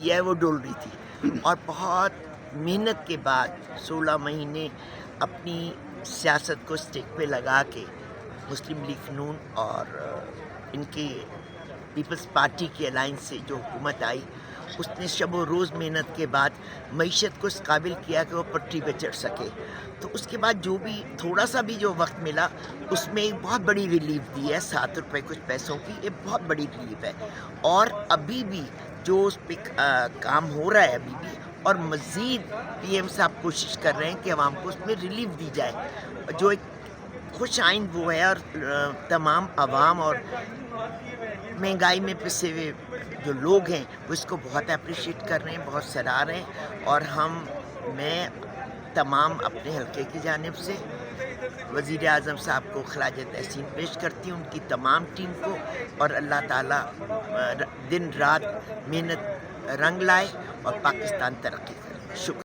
किया है वो डोल रही थी, और बहुत मेहनत के बाद 16 महीने अपनी सियासत को स्टिक पे लगा के मुस्लिम लीग नून और इनके पीपल्स पार्टी की अलायंस से जो हुकूमत आई, उसने शब व रोज़ मेहनत के बाद मईशत को इस काबिल किया कि वो पटरी पे चढ़ सके। तो उसके बाद जो भी थोड़ा सा भी जो वक्त मिला, उसमें एक बहुत बड़ी रिलीफ दी है, 7 रुपए कुछ पैसों की, ये बहुत बड़ी रिलीफ है। और अभी भी जो उस पर काम हो रहा है अभी भी, और मज़ीद पीएम साहब कोशिश कर रहे हैं कि आवाम को उसमें रिलीफ दी जाए, जो एक खुश आइंद वो है। और तमाम आवाम और महंगाई में पिसे हुए जो लोग हैं वो इसको बहुत अप्रिशिएट कर रहे हैं, बहुत सराह रहे हैं। और मैं तमाम अपने हलके की जानिब से वज़ीर आज़म साहब को खराज तहसीन पेश करती हूँ, उनकी तमाम टीम को, और अल्लाह ताला दिन रात मेहनत रंग लाए और पाकिस्तान तरक्की करे। शुक्रिया।